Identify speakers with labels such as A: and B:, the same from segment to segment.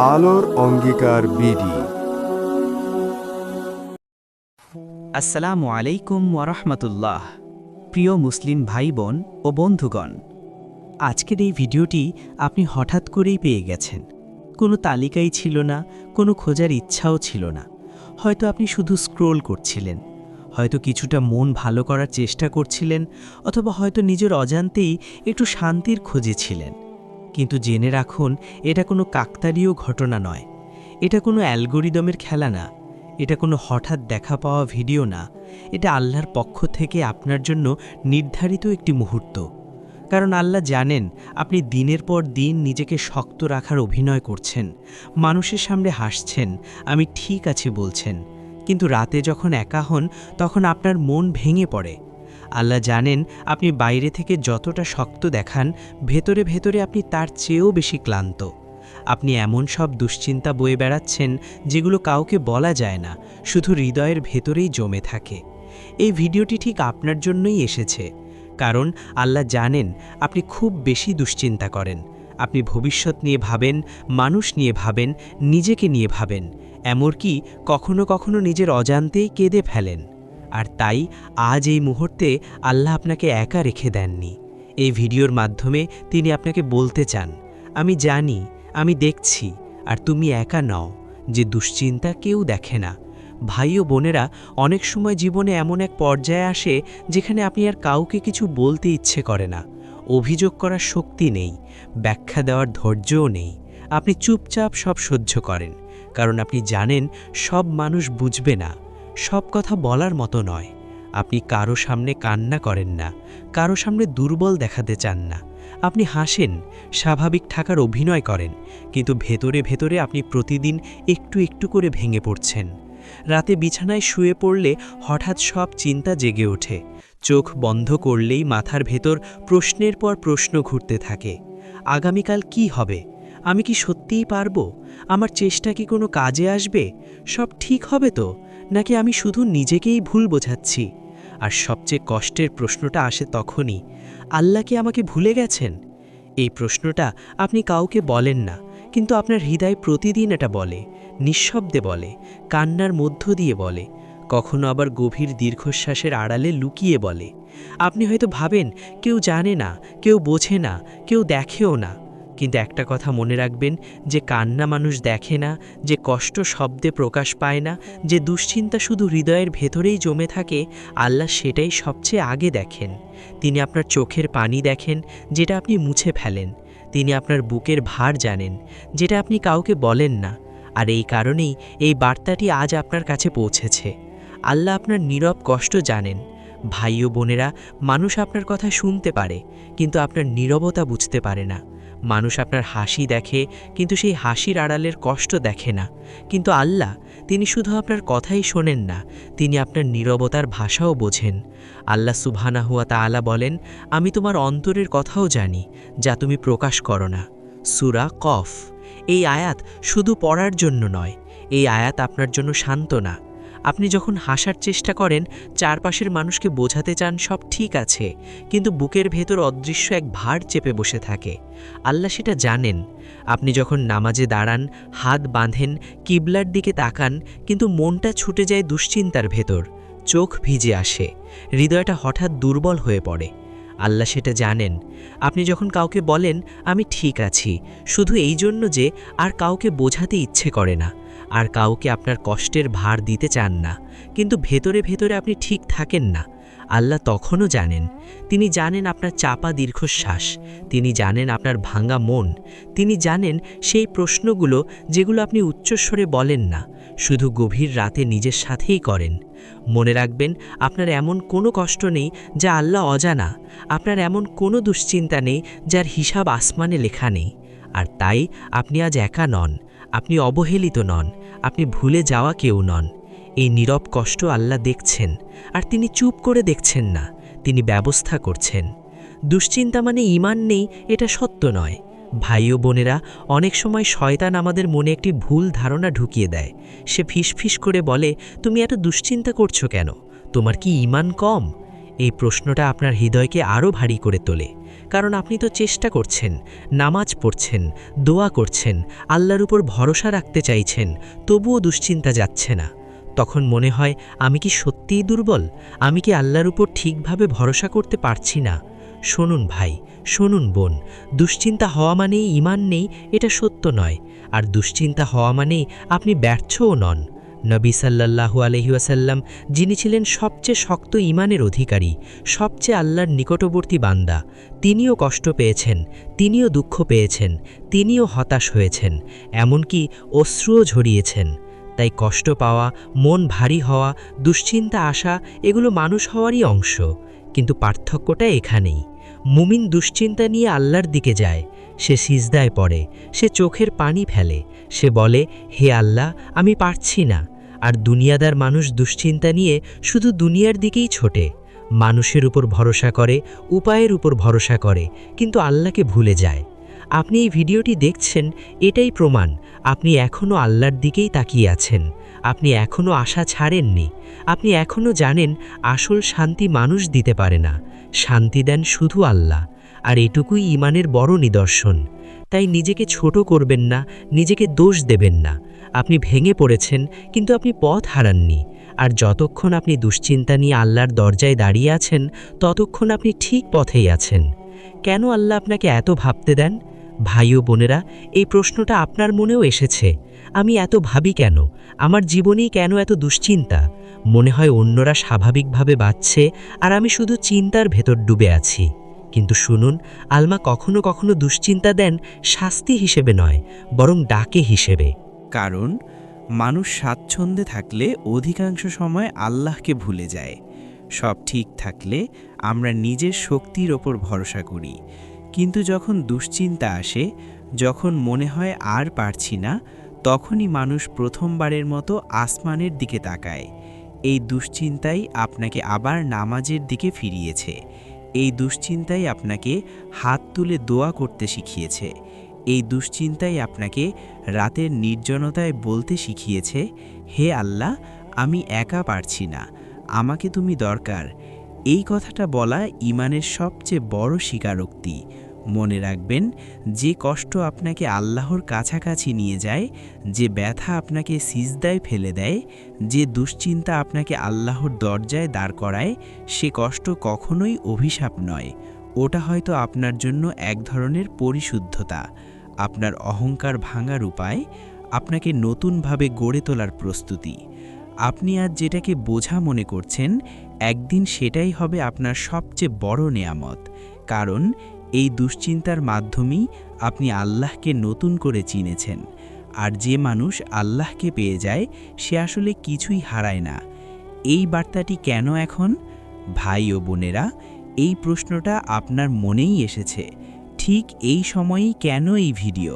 A: আলোর অঙ্গীকার বিডি।
B: আসসালামু আলাইকুম ওয়ারহমতুল্লাহ। প্রিয় মুসলিম ভাই বোন ও বন্ধুগণ, আজকের এই ভিডিওটি আপনি হঠাৎ করেই পেয়ে গেছেন। কোনো তালিকাই ছিল না, কোনো খোঁজার ইচ্ছাও ছিল না। হয়তো আপনি শুধু স্ক্রোল করছিলেন, হয়তো কিছুটা মন ভালো করার চেষ্টা করছিলেন, অথবা হয়তো নিজের অজান্তেই একটু শান্তির খোঁজে ছিলেন। কিন্তু জেনে রাখুন, এটা কোনো কাকতালীয় ঘটনা নয়, এটা কোনো অ্যালগোরিদমের খেলা না, এটা কোনো হঠাৎ দেখা পাওয়া ভিডিও না। এটা আল্লাহর পক্ষ থেকে আপনার জন্য নির্ধারিত একটি মুহূর্ত। কারণ আল্লাহ জানেন আপনি দিনের পর দিন নিজেকে শক্ত রাখার অভিনয় করছেন, মানুষের সামনে হাসছেন, আমি ঠিক আছি বলছেন, কিন্তু রাতে যখন একা হন তখন আপনার মন ভেঙে পড়ে। আল্লাহ জানেন আপনি বাইরে থেকে যতটা শক্ত দেখান, ভেতরে ভেতরে আপনি তার চেয়েও বেশি ক্লান্ত। আপনি এমন সব দুশ্চিন্তা বয়ে বেড়াচ্ছেন যেগুলো কাউকে বলা যায় না, শুধু হৃদয়ের ভেতরেই জমে থাকে। এই ভিডিওটি ঠিক আপনার জন্যই এসেছে, কারণ আল্লাহ জানেন আপনি খুব বেশি দুশ্চিন্তা করেন। আপনি ভবিষ্যৎ নিয়ে ভাবেন, মানুষ নিয়ে ভাবেন, নিজেকে নিয়ে ভাবেন, এমনকি কখনো কখনো নিজের অজান্তেই কেঁদে ফেলেন। আর তাই আজ এই মুহূর্তে আল্লাহ আপনাকে একা রেখে দেননি। এই ভিডিওর মাধ্যমে তিনি আপনাকে বলতে চান, আমি জানি, আমি দেখছি, আর তুমি একা নও। যে দুশ্চিন্তা কেউ দেখে না। ভাই ও বোনেরা, অনেক সময় জীবনে এমন এক পর্যায়ে আসে যেখানে আপনি আর কাউকে কিছু বলতে ইচ্ছে করে না। অভিযোগ করার শক্তি নেই, ব্যাখ্যা দেওয়ার ধৈর্যও নেই। আপনি চুপচাপ সব সহ্য করেন, কারণ আপনি জানেন সব মানুষ বুঝবে না, সব কথা বলার মতো নয়। আপনি কারো সামনে কান্না করেন না, কারো সামনে দুর্বল দেখাতে চান না। আপনি হাসেন, স্বাভাবিক থাকার অভিনয় করেন, কিন্তু ভেতরে ভেতরে আপনি প্রতিদিন একটু একটু করে ভেঙে পড়ছেন। রাতে বিছানায় শুয়ে পড়লে হঠাৎ সব চিন্তা জেগে ওঠে। চোখ বন্ধ করলেই মাথার ভেতর প্রশ্নের পর প্রশ্ন ঘুরতে থাকে। আগামীকাল কি হবে? আমি কি সত্যিই পারবো? আমার চেষ্টা কি কোনো কাজে আসবে? সব ঠিক হবে তো, নাকি আমি শুধু নিজেকেই ভুল বোঝাচ্ছি? আর সবচেয়ে কষ্টের প্রশ্নটা আসে তখনই, আল্লাহ কি আমাকে ভুলে গেছেন? এই প্রশ্নটা আপনি কাউকে বলেন না, কিন্তু আপনার হৃদয় প্রতিদিন এটা বলে, নিঃশব্দে বলে, কান্নার মধ্য দিয়ে বলে, কখনো আবার গভীর দীর্ঘশ্বাসের আড়ালে লুকিয়ে বলে। আপনি হয়তো ভাবেন কেউ জানে না, কেউ বোঝে না, কেউ দেখেও না। কিন্তু একটা কথা মনে রাখবেন, যে কান্না মানুষ দেখে না, যে কষ্ট শব্দে প্রকাশ পায় না, যে দুশ্চিন্তা শুধু হৃদয়ের ভেতরেই জমে থাকে, আল্লাহ সেটাই সবচেয়ে আগে দেখেন। তিনি আপনার চোখের পানি দেখেন, যেটা আপনি মুছে ফেলেন। তিনি আপনার বুকের ভার জানেন, যেটা আপনি কাউকে বলেন না। আর এই কারণেই এই বার্তাটি আজ আপনার কাছে পৌঁছেছে। আল্লাহ আপনার নীরব কষ্ট জানেন। ভাই ও বোনেরা, মানুষ আপনার কথা শুনতে পারে, কিন্তু আপনার নীরবতা বুঝতে পারে না। মানুষ আপনার হাসি দেখে, কিন্তু সেই হাসির আড়ালের কষ্ট দেখে না। কিন্তু আল্লাহ, তিনি শুধু আপনার কথাই শোনেন না, তিনি আপনার নীরবতার ভাষাও বোঝেন। আল্লাহ সুবহানাহু ওয়া তাআলা বলেন, আমি তোমার অন্তরের কথাও জানি, যা তুমি প্রকাশ করো না। সূরা কফ। এই আয়াত শুধু পড়ার জন্য নয়, এই আয়াত আপনার জন্য সান্ত্বনা। আপনি যখন হাসার চেষ্টা করেন, চারপাশের মানুষকে বোঝাতে চান সব ঠিক আছে, কিন্তু বুকের ভেতর অদৃশ্য এক ভার চেপে বসে থাকে। আল্লাহ সেটা জানেন। আপনি যখন নামাজে দাঁড়ান, হাত বাঁধেন, কিবলার দিকে তাকান, কিন্তু মনটা ছুটে যায় দুশ্চিন্তার ভেতর, চোখ ভিজে আসে, হৃদয়টা হঠাৎ দুর্বল হয়ে পড়ে। আল্লাহ সেটা জানেন। আপনি যখন কাউকে বলেন আমি ঠিক আছি, শুধু এই জন্য যে আর কাউকে বোঝাতে ইচ্ছে করে না, আর কাউকে আপনার কষ্টের ভার দিতে চান না, কিন্তু ভেতরে ভেতরে আপনি ঠিক থাকেন না, আল্লাহ তখনও জানেন। তিনি জানেন আপনার চাপা দীর্ঘশ্বাস, তিনি জানেন আপনার ভাঙা মন, তিনি জানেন সেই প্রশ্নগুলো যেগুলো আপনি উচ্চস্বরে বলেন না, শুধু গভীর রাতে নিজের সাথেই করেন। মনে রাখবেন, আপনার এমন কোনো কষ্ট নেই যা আল্লাহ অজানা, আপনার এমন কোনো দুশ্চিন্তা নেই যার হিসাব আসমানে লেখা নেই। আর তাই আপনি আজ একা নন, আপনি অবহেলিত নন, আপনি ভুলে যাওয়া কেউ নন। এই নীরব কষ্ট আল্লাহ দেখছেন, আর তিনি চুপ করে দেখছেন না, তিনি ব্যবস্থা করছেন। দুশ্চিন্তা মানে ঈমান নেই, এটা সত্য নয়। ভাই ও বোনেরা, অনেক সময় শয়তান আমাদের মনে একটি ভুল ধারণা ঢুকিয়ে দেয়। সে ফিসফিস করে বলে, তুমি এত দুশ্চিন্তা করছো কেন? তোমার কি ঈমান কম? এই প্রশ্নটা আপনার হৃদয়কে আরও ভারী করে তোলে, কারণ আপনি তো চেষ্টা করছেন, নামাজ পড়ছেন, দোয়া করছেন, আল্লাহর উপর ভরসা রাখতে চাইছেন, তবুও দুশ্চিন্তা যাচ্ছে না। তখন মনে হয়, আমি কি সত্যিই দুর্বল? আমি কি আল্লাহর উপর ঠিকভাবে ভরসা করতে পারছি না? শুনুন ভাই, শুনুন বোন, দুশ্চিন্তা হওয়া মানেই ঈমান নেই, এটা সত্য নয়। আর দুশ্চিন্তা হওয়া মানেই আপনি ব্যর্থও নন। নবী সাল্লাল্লাহু আলাইহি ওয়াসাল্লাম, যিনি ছিলেন সবচেয়ে শক্ত ঈমানের অধিকারী, সবচেয়ে আল্লাহর নিকটবর্তী বান্দা, তিনিও কষ্ট পেয়েছেন, তিনিও দুঃখ পেয়েছেন, তিনিও হতাশ হয়েছেন, এমনকি অশ্রুও ঝরিয়েছেন। তাই কষ্ট পাওয়া, মন ভারী হওয়া, দুশ্চিন্তা আসা, এগুলো মানুষ হওয়ারই অংশ। কিন্তু পার্থক্যটা এখানেই। মুমিন দুশ্চিন্তা নিয়ে আল্লাহর দিকে যায়, সে সিজদায় পড়ে, সে চোখের পানি ফেলে, সে বলে, হে আল্লাহ, আমি পারছি না। আর দুনিয়াদার মানুষ দুশ্চিন্তা নিয়ে শুধু দুনিয়ার দিকেই ছোটে, মানুষের উপর ভরসা করে, উপায়ের উপর ভরসা করে, কিন্তু আল্লাহকে ভুলে যায়। আপনি এই ভিডিওটি দেখছেন, এটাই প্রমাণ আপনি এখনও আল্লাহর দিকেই তাকিয়ে আছেন। আপনি এখনও আশা ছাড়েননি। আপনি এখনও জানেন আসল শান্তি মানুষ দিতে পারে না, শান্তি দেন শুধু আল্লাহ। আর এটুকুই ঈমানের বড় নিদর্শন। তাই নিজেকে ছোট করবেন না, নিজেকে দোষ দেবেন না। আপনি ভেঙে পড়েছেন, কিন্তু আপনি পথ হারাননি। আর যতক্ষণ আপনি দুশ্চিন্তা নিয়ে আল্লাহর দরজায় দাঁড়িয়ে আছেন, ততক্ষণ আপনি ঠিক পথেই আছেন। কেন আল্লাহ আপনাকে এত ভাবতে দেন? ভাই ও বোনেরা, এই প্রশ্নটা আপনার মনেও এসেছে। আমি এত ভাবি কেন? আমার জীবনেই কেন এত দুশ্চিন্তা? মনে হয় অন্যরা স্বাভাবিকভাবে বাঁচছে, আর আমি শুধু চিন্তার ভেতর ডুবে আছি। কিন্তু শুনুন, আল্লাহ কখনো কখনো দুশ্চিন্তা দেন শাস্তি হিসেবে নয়, বরং ডাকে হিসেবে।
C: কারণ মানুষ স্বাচ্ছন্দ্যে থাকলে অধিকাংশ সময় আল্লাহকে ভুলে যায়। সব ঠিক থাকলে আমরা নিজের শক্তির ওপর ভরসা করি, কিন্তু যখন দুশ্চিন্তা আসে, যখন মনে হয় আর পারছি না, তখনই মানুষ প্রথমবারের মতো আসমানের দিকে তাকায়। এই দুশ্চিন্তাই আপনাকে আবার নামাজের দিকে ফিরিয়েছে। এই দুশ্চিন্তাই আপনাকে হাত তুলে দোয়া করতে শিখিয়েছে। এই দুশ্চিন্তাই আপনাকে রাতের নির্জনতায় বলতে শিখিয়েছে, হে আল্লাহ, আমি একা পারছি না, আমাকে তুমি দরকার। এই কথাটা বলা ঈমানের সবচেয়ে বড় স্বীকারোক্তি। মনে রাখবেন, যে কষ্ট আপনাকে আল্লাহর কাছাকাছি নিয়ে যায়, যে ব্যথা আপনাকে সিজদায় ফেলে দেয়, যে দুশ্চিন্তা আপনাকে আল্লাহর দরজায় দাঁড় করায়, সে কষ্ট কখনোই অভিশাপ নয়। ওটা হয়তো আপনার জন্য এক ধরনের পরিশুদ্ধতা, আপনার অহংকার ভাঙার উপায়, আপনাকে নতুনভাবে গড়ে তোলার প্রস্তুতি। আপনি আজ যেটাকে বোঝা মনে করছেন, একদিন সেটাই হবে আপনার সবচেয়ে বড় নেয়ামত। কারণ এই দুশ্চিন্তার মাধ্যমেই আপনি আল্লাহকে নতুন করে চিনেছেন। আর যে মানুষ আল্লাহকে পেয়ে যায়, সে আসলে কিছুই হারায় না। এই বার্তাটি কেন এখন? ভাই ও বোনেরা, এই প্রশ্নটা আপনার মনেই এসেছে। ঠিক এই সময়েই কেন এই ভিডিও?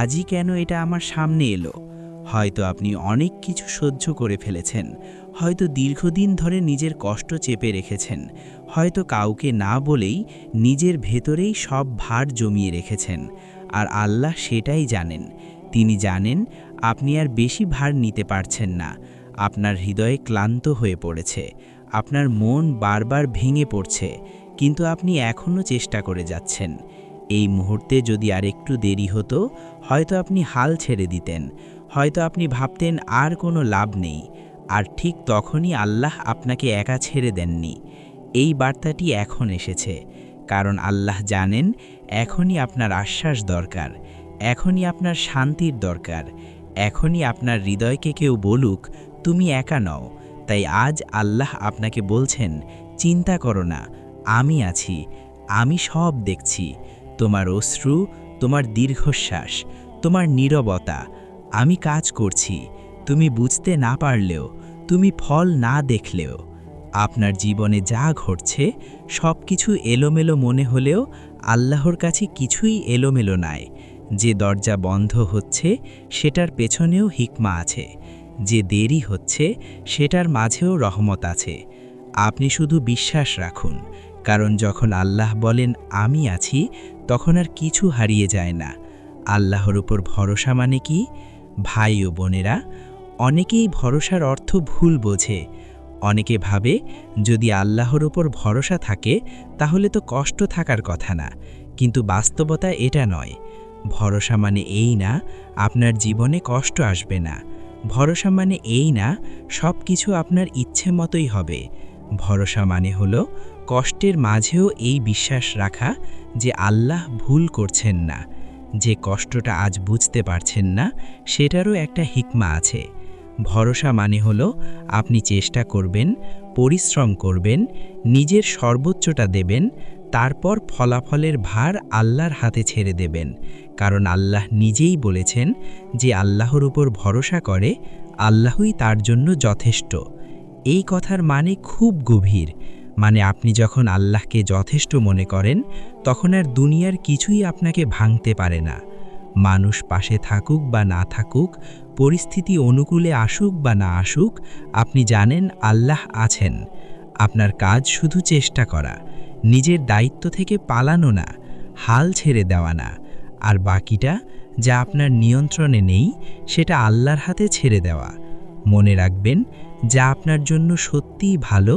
C: আজই কেন এটা আমার সামনে এলো? হয়তো আপনি অনেক কিছু সহ্য করে ফেলেছেন, হয়তো দীর্ঘদিন ধরে নিজের কষ্ট চেপে রেখেছেন, হয়তো কাউকে না বলেই নিজের ভেতরেই সব ভার জমিয়ে রেখেছেন। আর আল্লাহ সেটাই জানেন। তিনি জানেন আপনি আর বেশি ভার নিতে পারছেন না। আপনার হৃদয়ে ক্লান্ত হয়ে পড়েছে, আপনার মন বারবার ভেঙে পড়ছে, কিন্তু আপনি এখনও চেষ্টা করে যাচ্ছেন। এই মুহূর্তে যদি আর একটু দেরি হতো, হয়তো আপনি হাল ছেড়ে দিতেন, হয়তো আপনি ভাবতেন আর কোনো লাভ নেই। আর ঠিক তখনই আল্লাহ আপনাকে একা ছেড়ে দেননি। এই বার্তাটি এখন এসেছে, কারণ আল্লাহ জানেন এখনই আপনার আশ্বাস দরকার, এখনই আপনার শান্তির দরকার, এখনই আপনার হৃদয়কে কেউ বলুক, তুমি একা নও। তাই আজ আল্লাহ আপনাকে বলছেন, চিন্তা করো না, আমি আছি, আমি সব দেখছি। তোমার অশ্রু, তোমার দীর্ঘশ্বাস, তোমার নীরবতা, আমি কাজ করছি। তুমি বুঝতে না পারলেও, তুমি ফল না দেখলেও। আপনার জীবনে যা ঘটছে, সব কিছু এলোমেলো মনে হলেও আল্লাহর কাছে কিছুই এলোমেলো নাই। যে দরজা বন্ধ হচ্ছে, সেটার পেছনেও হিকমা আছে। যে দেরি হচ্ছে, সেটার মাঝেও রহমত আছে। আপনি শুধু বিশ্বাস রাখুন, কারণ যখন আল্লাহ বলেন আমি আছি, তখন আর কিছু হারিয়ে যায় না। আল্লাহর উপর ভরসা মানে কি? ভাই ও বোনেরা, অনেকেই ভরসার অর্থ ভুল বোঝে। অনেকে ভাবে যদি আল্লাহর ওপর ভরসা থাকে তাহলে তো কষ্ট থাকার কথা না, কিন্তু বাস্তবতা এটা নয়। ভরসা মানে এই না আপনার জীবনে কষ্ট আসবে না। ভরসা মানে এই না সব কিছু আপনার ইচ্ছে মতোই হবে। ভরসা মানে হলো কষ্টের মাঝেও এই বিশ্বাস রাখা যে আল্লাহ ভুল করছেন না। যে কষ্টটা আজ বুঝতে পারছেন না সেটারও একটা হিকমা আছে। ভরসা মানে হলো আপনি চেষ্টা করবেন, পরিশ্রম করবেন, নিজের সর্বোচ্চটা দেবেন, তারপর ফলাফলের ভার আল্লাহর হাতে ছেড়ে দেবেন। কারণ আল্লাহ নিজেই বলেছেন যে আল্লাহর উপর ভরসা করে আল্লাহই তার জন্য যথেষ্ট। এই কথার মানে খুব গভীর। মানে আপনি যখন আল্লাহকে যথেষ্ট মনে করেন তখন আর দুনিয়ার কিছুই আপনাকে ভাঙতে পারে না। মানুষ পাশে থাকুক বা না থাকুক, পরিস্থিতি অনুকূলে আসুক বা না আসুক, আপনি জানেন আল্লাহ আছেন। আপনার কাজ শুধু চেষ্টা করা, নিজের দায়িত্ব থেকে পালানো না, হাল ছেড়ে দেওয়া না। আর বাকিটা যা আপনার নিয়ন্ত্রণে নেই সেটা আল্লাহর হাতে ছেড়ে দেওয়া। মনে রাখবেন, যা আপনার জন্য সত্যিই ভালো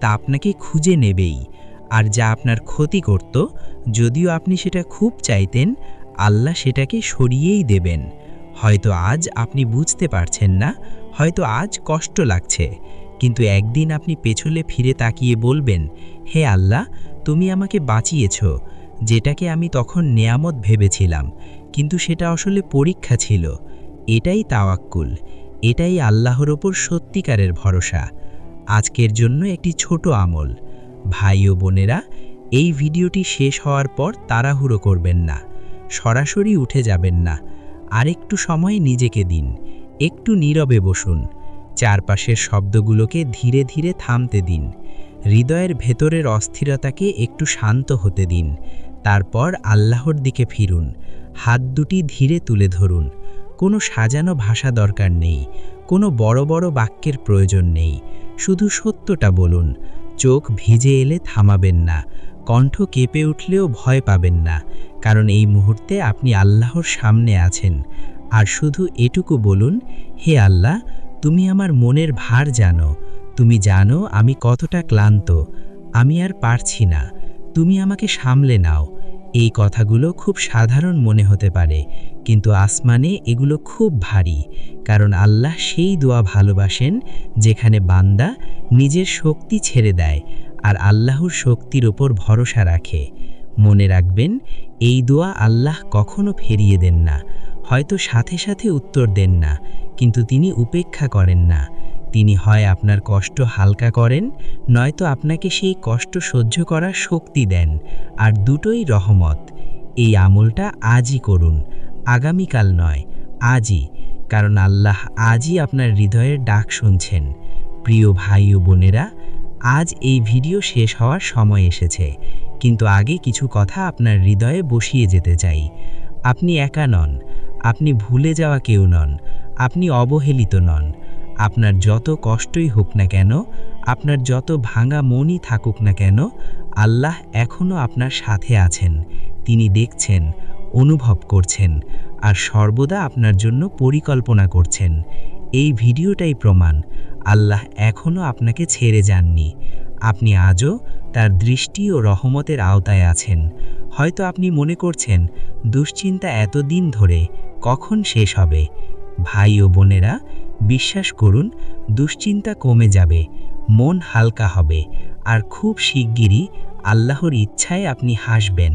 C: তা আপনাকে খুঁজে নেবেই। আর যা আপনার ক্ষতি করত, যদিও আপনি সেটা খুব চাইতেন, আল্লাহ সেটাকে সরিয়েই দেবেন। হয়তো আজ আপনি বুঝতে পারছেন না, হয়তো আজ কষ্ট লাগছে, কিন্তু একদিন আপনি পেছনে ফিরে তাকিয়ে বলবেন, হে আল্লাহ, তুমি আমাকে বাঁচিয়েছ। যেটাকে আমি তখন নেয়ামত ভেবেছিলাম, কিন্তু সেটা আসলে পরীক্ষা ছিল। এটাই তাওয়াক্কুল, এটাই আল্লাহর ওপর সত্যিকারের ভরসা। আজকের জন্য একটি ছোট আমল। ভাই ও বোনেরা, এই ভিডিওটি শেষ হওয়ার পর তাড়াহুড়ো করবেন না, সরাসরি উঠে যাবেন না। আরেকটু সময় নিজেকে দিন, একটু নীরবে বসুন, চারপাশের শব্দগুলোকে ধীরে ধীরে থামতে দিন, হৃদয়ের ভেতরের অস্থিরতাকে একটু শান্ত হতে দিন। তারপর আল্লাহর দিকে ফিরুন, হাত দুটি ধীরে তুলে ধরুন। কোনো সাজানো ভাষা দরকার নেই, কোনো বড় বড় বাক্যের প্রয়োজন নেই, শুধু সত্যটা বলুন। চোখ ভিজে এলে থামাবেন না, কণ্ঠ কেঁপে উঠলেও ভয় পাবেন না, কারণ এই মুহূর্তে আপনি আল্লাহর সামনে আছেন। আর শুধু এটুকু বলুন, হে আল্লাহ, তুমি আমার মনের ভার জানো, তুমি জানো আমি কতটা ক্লান্ত, আমি আর পারছি না, তুমি আমাকে সামলে নাও। এই কথাগুলো খুব সাধারণ মনে হতে পারে, কিন্তু আসমানে এগুলো খুব ভারী, কারণ আল্লাহ সেই দোয়া ভালোবাসেন যেখানে বান্দা নিজের শক্তি ছেড়ে দেয় আর আল্লাহর শক্তির ওপর ভরসা রাখে। মনে রাখবেন, এই দোয়া আল্লাহ কখনো ফিরিয়ে দেন না। হয়তো সাথে সাথে উত্তর দেন না, কিন্তু তিনি উপেক্ষা করেন না। তিনি হয় আপনার কষ্ট হালকা করেন, নয়তো আপনাকে সেই কষ্ট সহ্য করার শক্তি দেন। আর দুটোই রহমত। এই আমলটা আজই করুন, আগামীকাল নয়, আজই, কারণ আল্লাহ আজই আপনার হৃদয়ের ডাক শুনছেন। প্রিয় ভাই ও বোনেরা, আজ এই ভিডিও শেষ হওয়ার সময় এসেছে, কিন্তু আগে কিছু কথা আপনার হৃদয়ে বসিয়ে যেতে চাই। আপনি একা নন, আপনি ভুলে যাওয়া কেউ নন, আপনি অবহেলিত নন। আপনার যত কষ্টই হোক না কেন, আপনার যত ভাঙা মনই থাকুক না কেন, আল্লাহ এখনও আপনার সাথে আছেন। তিনি দেখছেন, অনুভব করছেন, আর সর্বদা আপনার জন্য পরিকল্পনা করছেন। এই ভিডিওটাই প্রমাণ, আল্লাহ এখনও আপনাকে ছেড়ে যাননি। আপনি আজও তার দৃষ্টি ও রহমতের আওতায় আছেন। হয়তো আপনি মনে করছেন, দুশ্চিন্তা এতদিন ধরে কখন শেষ হবে? ভাই ও বোনেরা, বিশ্বাস করুন, দুশ্চিন্তা কমে যাবে, মন হালকা হবে, আর খুব শিগগিরই আল্লাহর ইচ্ছায় আপনি হাসবেন,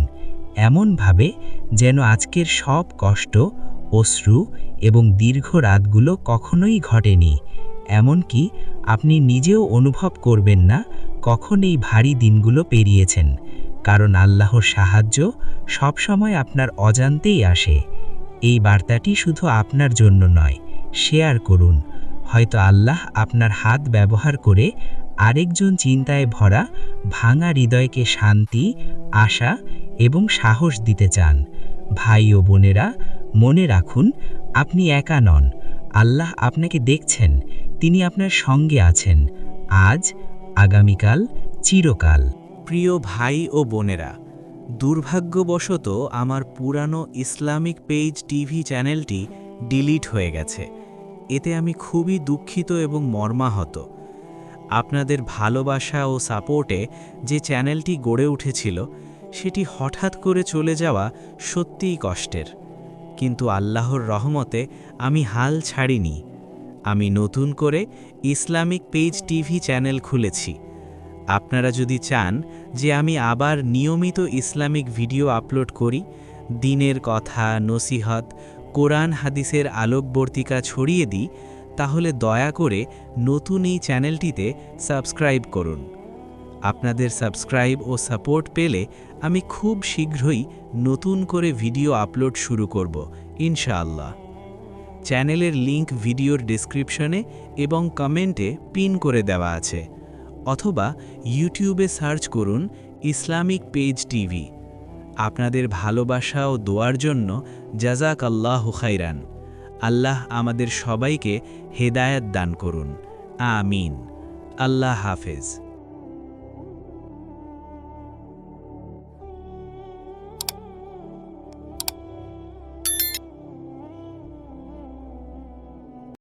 C: এমনভাবে যেন আজকের সব কষ্ট, অশ্রু এবং দীর্ঘ রাতগুলো কখনোই ঘটেনি। এমনকি আপনি নিজেও অনুভব করবেন না কখন এই ভারী দিনগুলো পেরিয়েছেন, কারণ আল্লাহর সাহায্য সবসময় আপনার অজান্তেই আসে। এই বার্তাটি শুধু আপনার জন্য নয়, শেয়ার করুন। হয়তো আল্লাহ আপনার হাত ব্যবহার করে আরেকজন চিন্তায় ভরা ভাঙা হৃদয়কে শান্তি, আশা এবং সাহস দিতে চান। ভাই ও বোনেরা, মনে রাখুন, আপনি একা নন। আল্লাহ আপনাকে দেখছেন, তিনি আপনার সঙ্গে আছেন, আজ, আগামীকাল, চিরকাল।
D: প্রিয় ভাই ও বোনেরা, দুর্ভাগ্যবশত আমার পুরানো ইসলামিক পেজ টিভি চ্যানেলটি ডিলিট হয়ে গেছে। এতে আমি খুবই দুঃখিত এবং মর্মাহত। আপনাদের ভালোবাসা ও সাপোর্টে যে চ্যানেলটি গড়ে উঠেছিল সেটি হঠাৎ করে চলে যাওয়া সত্যিই কষ্টের, কিন্তু আল্লাহর রহমতে আমি হাল ছাড়িনি। আমি নতুন করে ইসলামিক পেজ টিভি চ্যানেল খুলেছি। আপনারা যদি চান যে আমি আবার নিয়মিত ইসলামিক ভিডিও আপলোড করি, দ্বীনের কথা, নসিহত, কোরআন হাদিসের আলোকবর্তিকা ছড়িয়ে দিই, তাহলে দয়া করে নতুন এই চ্যানেলটিতে সাবস্ক্রাইব করুন। আপনাদের সাবস্ক্রাইব ও সাপোর্ট পেলে আমি খুব শীঘ্রই নতুন করে ভিডিও আপলোড শুরু করব, ইনশাআল্লাহ। চ্যানেলের লিংক ভিডিওর ডেসক্রিপশনে এবং কমেন্টে পিন করে দেওয়া আছে, অথবা ইউটিউবে সার্চ করুন ইসলামিক পেজ টিভি। আপনাদের ভালোবাসা ও দোয়ার জন্য জাযাকাল্লাহু খাইরান। আল্লাহ আমাদের সবাইকে হেদায়েত দান করুন। আমিন। আল্লাহ হাফেজ।